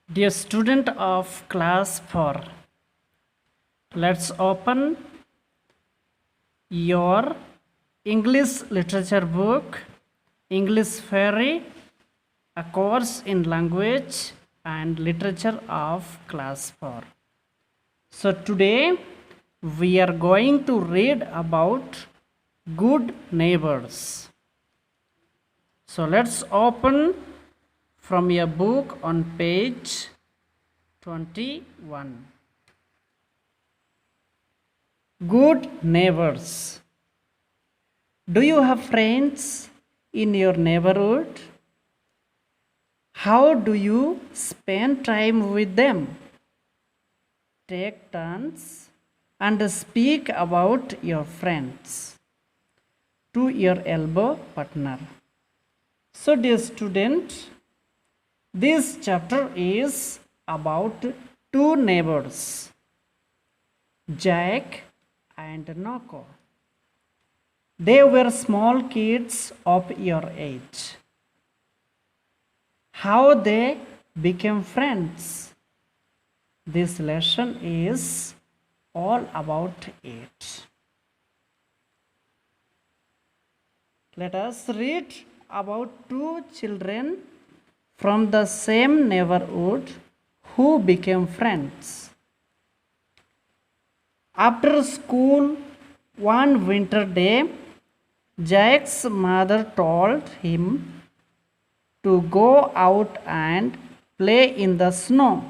Dear student of class 4, let's open your English literature book, English Fairy, a course in language and literature of class 4. So today we are going to read about good neighbors. So let's open from your book on page 21. Good neighbors. Do you have friends in your neighborhood? How do you spend time with them? Take turns and speak about your friends to your elbow partner. So, dear student, this chapter is about two neighbors, Jack and Noko. They were small kids of your age. How they became friends. This lesson is all about it. Let us read about two children from the same neighborhood who became friends. After school, one winter day, Jack's mother told him to go out and play in the snow.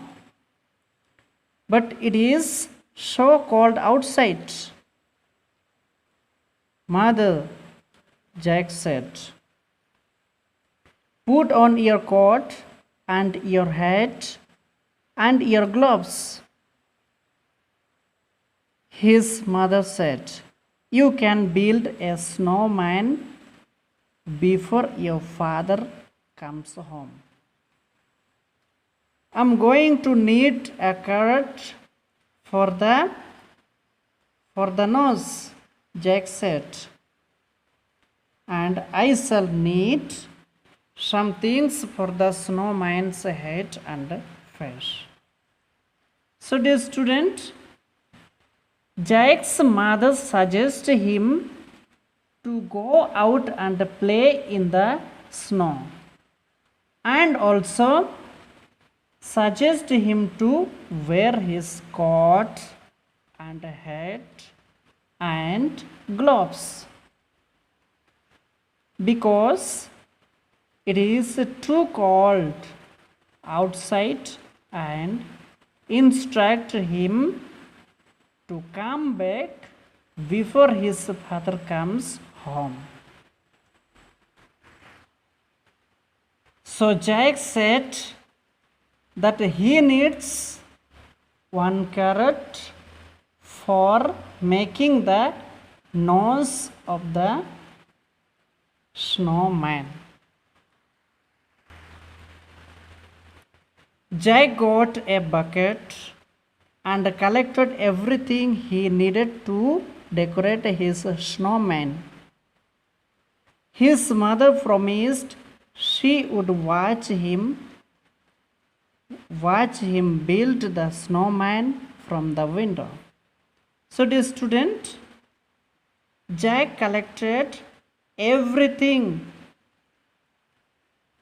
But it is so cold outside. Mother, Jack said, put on your coat and your hat and your gloves. His mother said, you can build a snowman before your father comes home. I'm going to need a carrot for the nose, Jack said, and I shall need some things for the snowman's head and face. So, dear student, Jack's mother suggests him to go out and play in the snow, and also suggest him to wear his coat and hat and gloves because it is too cold outside, and instruct him to come back before his father comes home. So Jack said that he needs one carrot for making the nose of the snowman. Jack got a bucket and collected everything he needed to decorate his snowman. His mother promised she would watch him build the snowman from the window. So, dear student, Jack collected everything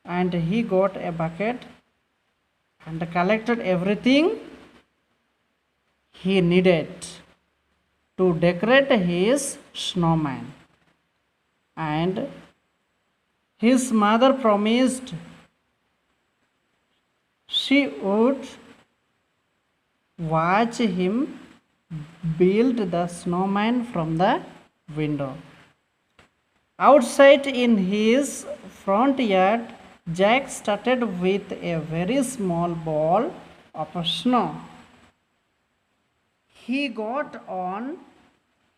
and he got a bucket and collected everything he needed to decorate his snowman. And his mother promised she would watch him build the snowman from the window. Outside in his front yard, Jack started with a very small ball of snow. He got on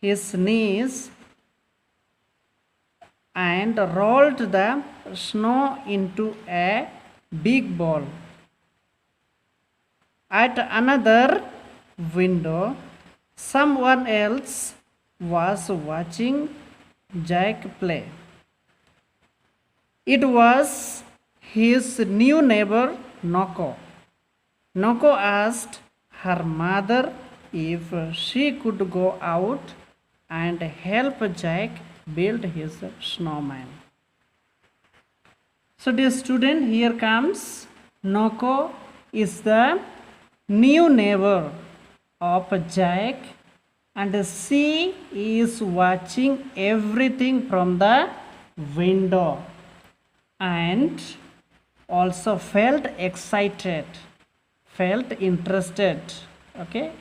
his knees and rolled the snow into a big ball. At another window, someone else was watching Jack play. It was his new neighbor Noko. Noko asked her mother if she could go out and help Jack build his snowman. So dear student, here comes Noko is the new neighbor of Jack, and she is watching everything from the window and also felt excited, felt interested, okay,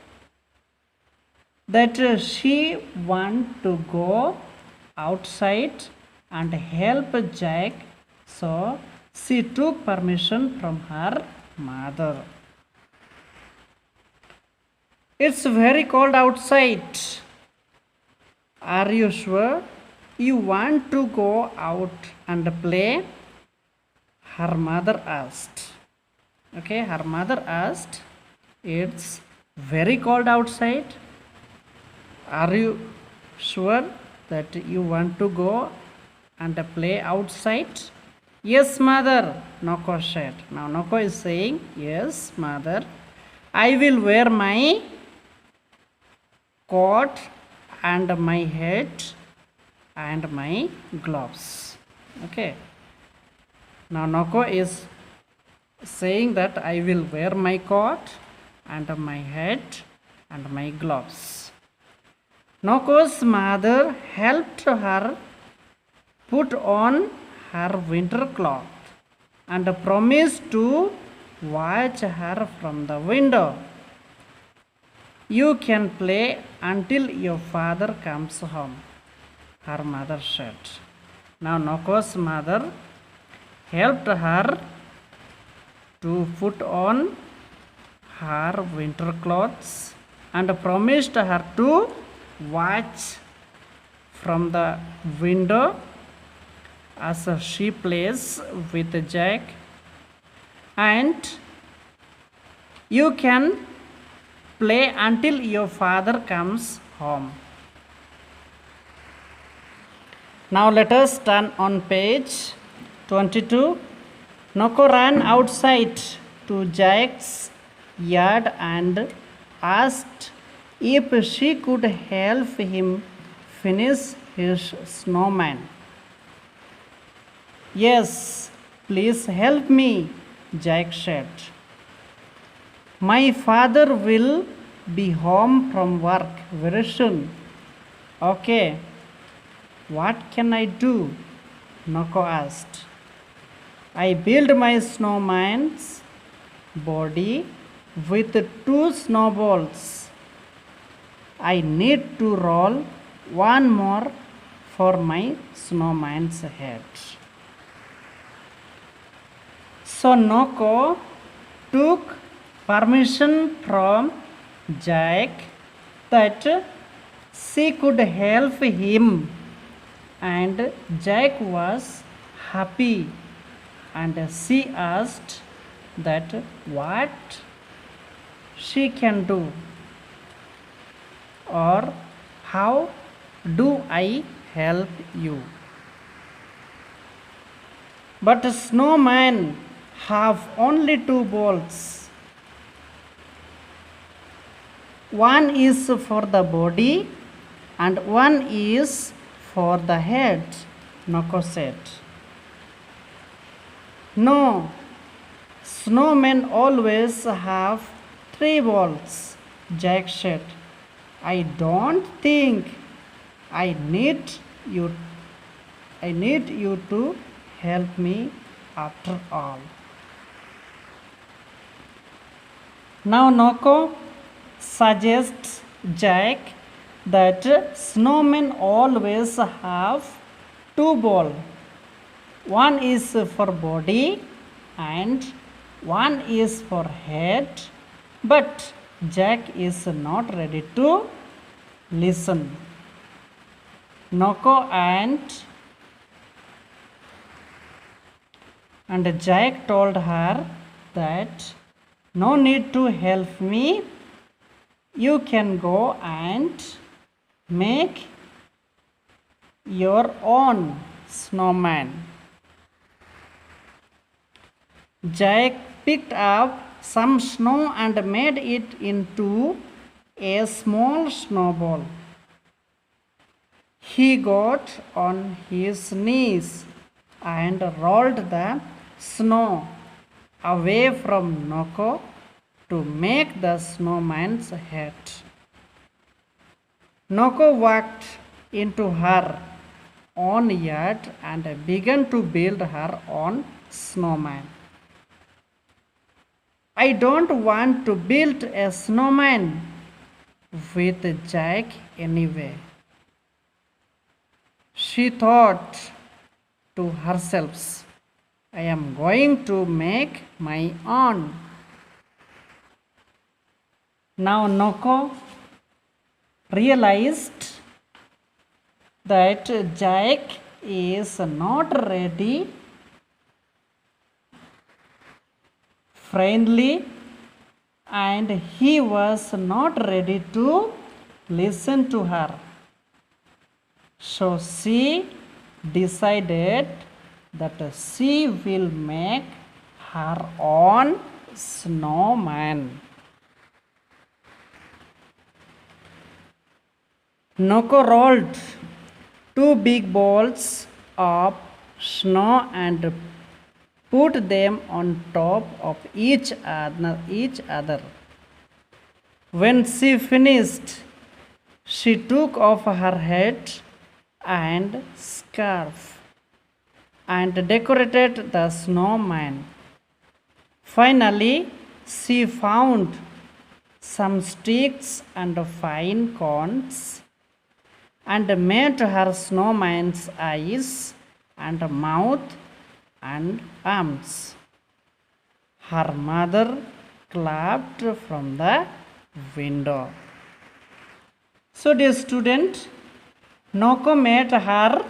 that she want to go outside and help Jack. So she took permission from her mother. It's very cold outside. Are you sure you want to go out and play? Her mother asked. Okay, her mother asked, it's very cold outside. Are you sure that you want to go and play outside? Yes, mother, Noko said. Now Noko is saying, yes, mother, I will wear my coat and my hat and my gloves. Okay. Now Noko is saying that I will wear my coat and my hat and my gloves. Noko's mother helped her put on her winter cloth and promised to watch her from the window. You can play until your father comes home, her mother said. Now Noko's mother helped her to put on her winter clothes and promised her to watch from the window as she plays with Jack, and you can play until your father comes home. Now let us turn on page 22. Noko ran outside to Jack's yard and asked if she could help him finish his snowman. Yes, please help me, Jack said. My father will be home from work very soon. Okay, what can I do? Noko asked. I build my snowman's body with 2 snowballs. I need to roll one more for my snowman's head. So Noko took permission from Jack that she could help him, and Jack was happy, and she asked that what she can do, or how do I help you. But snowman have only 2 balls. One is for the body and one is for the head, Noko said. No, snowmen always have 3 balls, Jack said. I don't think I need you to help me after all. Now Noko suggests Jack that snowmen always have 2 balls. One is for body and one is for head, but Jack is not ready to listen. Noko and Jack told her that no need to help me. You can go and make your own snowman. Jack picked up some snow and made it into a small snowball. He got on his knees and rolled the snow away from Noko to make the snowman's head. Noko walked into her own yard and began to build her own snowman. I don't want to build a snowman with Jack anyway, she thought to herself. I am going to make my own. Now Noko realized that Jack is not ready, friendly, and he was not ready to listen to her. So she decided that she will make her own snowman. Noko rolled 2 big balls of snow and put them on top of each other. When she finished, she took off her hat and scarf and decorated the snowman. Finally, she found some sticks and fine cones and made her snowman's eyes and mouth and arms. Her mother clapped from the window. So, dear student, Noko made her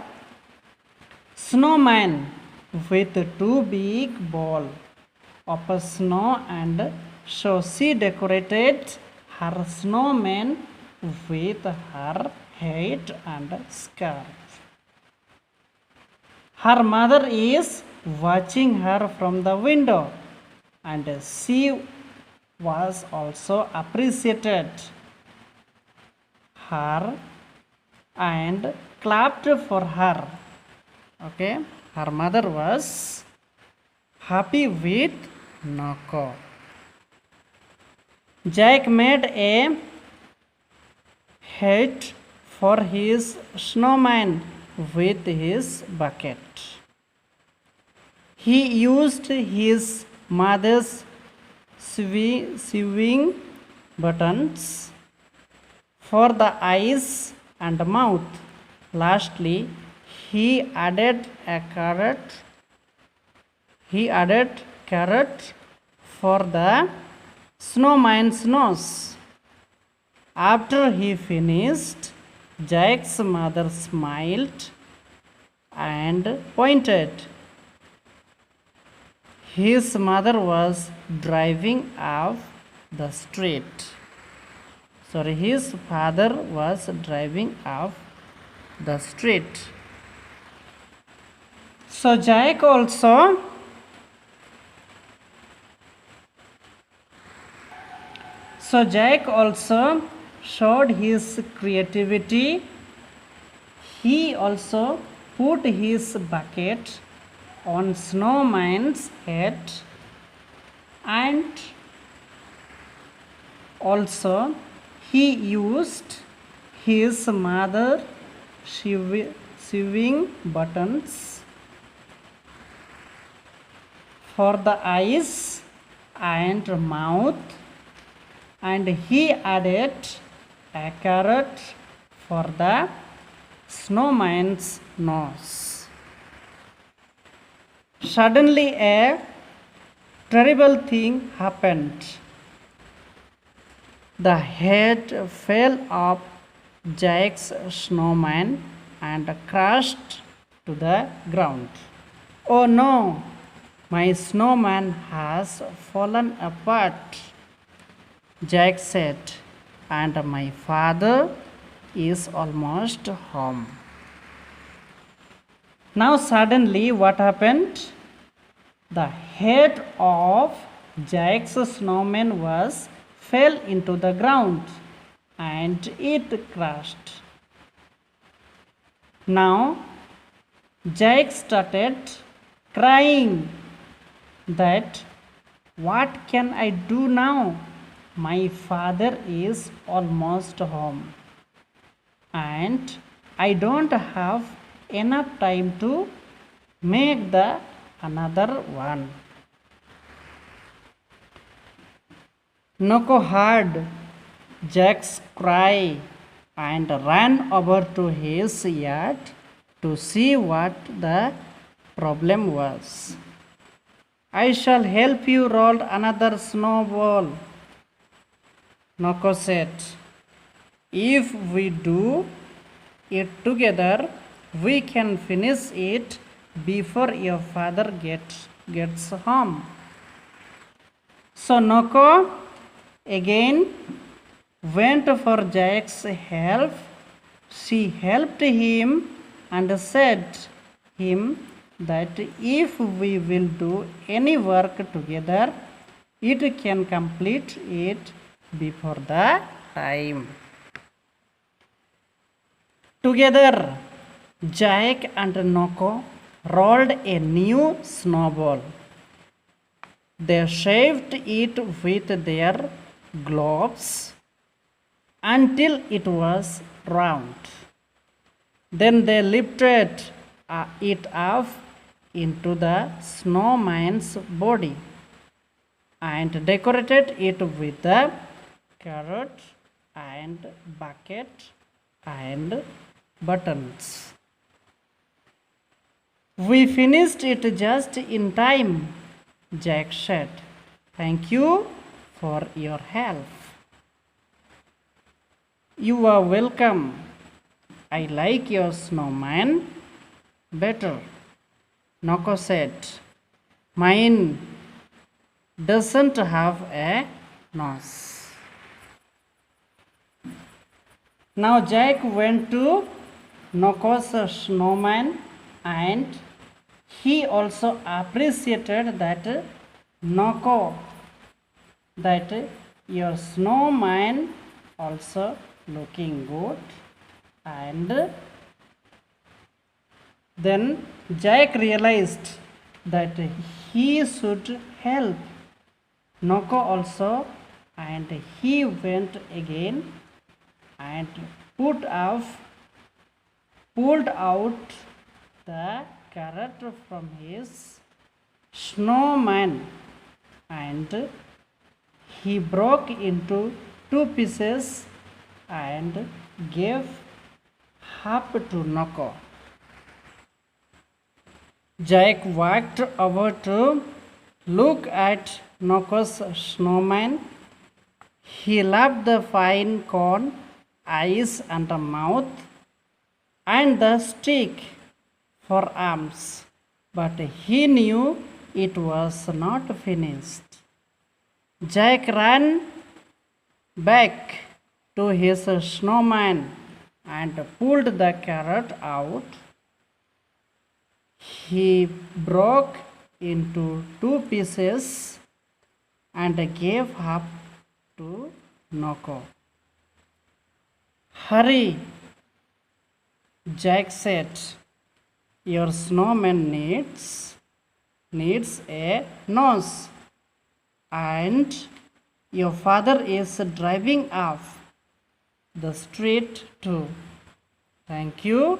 snowman with 2 big balls of snow, and so she decorated her snowman with her hat and scarf. Her mother is watching her from the window, and she was also appreciated her and clapped for her. Okay, her mother was happy with Noko. Jack made a hat for his snowman with his bucket. He used his mother's sewing buttons for the eyes and mouth. Lastly, he added carrot for the snowman's nose. After he finished, Jack's mother smiled and pointed. His mother was driving off the street. His father was driving off the street. So Jack also showed his creativity. He also put his bucket on snowman's head, and also he used his mother sewing buttons for the eyes and mouth, and he added a carrot for the snowman's nose. Suddenly a terrible thing happened. The head fell off Jack's snowman and crashed to the ground. Oh no, my snowman has fallen apart, Jack said, and my father is almost home. Now suddenly what happened? The head of Jack's snowman fell into the ground and it crashed. Now Jack started crying that what can I do now? My father is almost home and I don't have enough time to make the another one. Noko heard Jack's cry and ran over to his yard to see what the problem was. I shall help you roll another snowball, Noko said. If we do it together, we can finish it before your father gets home. So Noko again went for Jack's help. She helped him and said him that if we will do any work together, it can complete it before the time. Together, Jack and Noko rolled a new snowball. They shaved it with their gloves until it was round. Then they lifted it up into the snowman's body and decorated it with the carrot and bucket and buttons. We finished it just in time, Jack said. Thank you for your help. You are welcome. I like your snowman better, Noko said. Mine doesn't have a nose. Now Jack went to Noko's snowman and he also appreciated that Noko, that your snowman also looking good. And then Jack realized that he should help Noko also, and he went again and pulled out the carrot from his snowman and he broke into two pieces and gave half to Noko. Jack walked over to look at Noko's snowman. He loved the fine corn, eyes and a mouth, and the stick for arms, but he knew it was not finished. Jack ran back to his snowman and pulled the carrot out. He broke into two pieces and gave half to Noko. Hurry, Jack said. Your snowman needs a nose, and your father is driving off the street too. Thank you,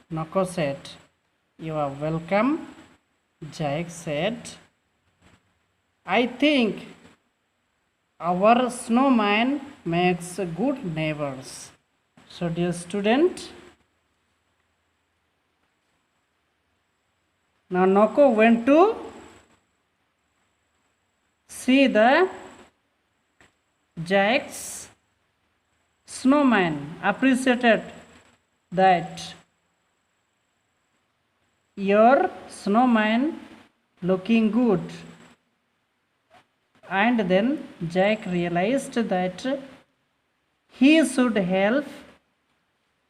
Noko said. You are welcome, Jack said. I think our snowman makes good neighbors. So, dear student, now Noko went to see the Jack's snowman, appreciated that your snowman looking good. And then Jack realized that he should help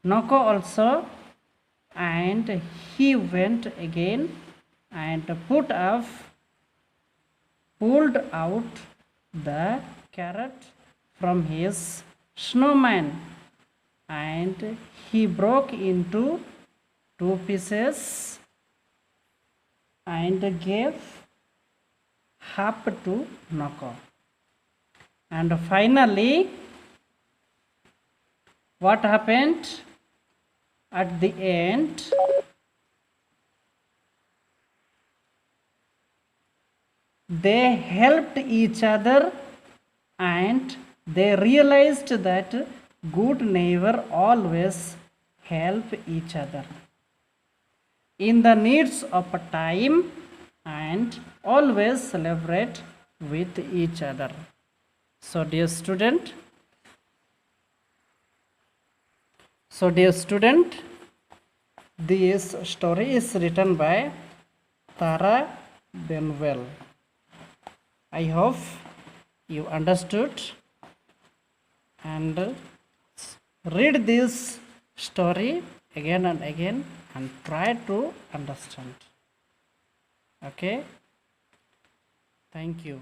Noko also, and he went again and put off pulled out the carrot from his snowman and he broke into two pieces and gave half to Noko. And finally, what happened at the end? They helped each other and they realized that good neighbor always help each other in the needs of a time and always celebrate with each other. So dear student, this story is written by Tara Benwell. I hope you understood and read this story again and again and try to understand. Okay, thank you.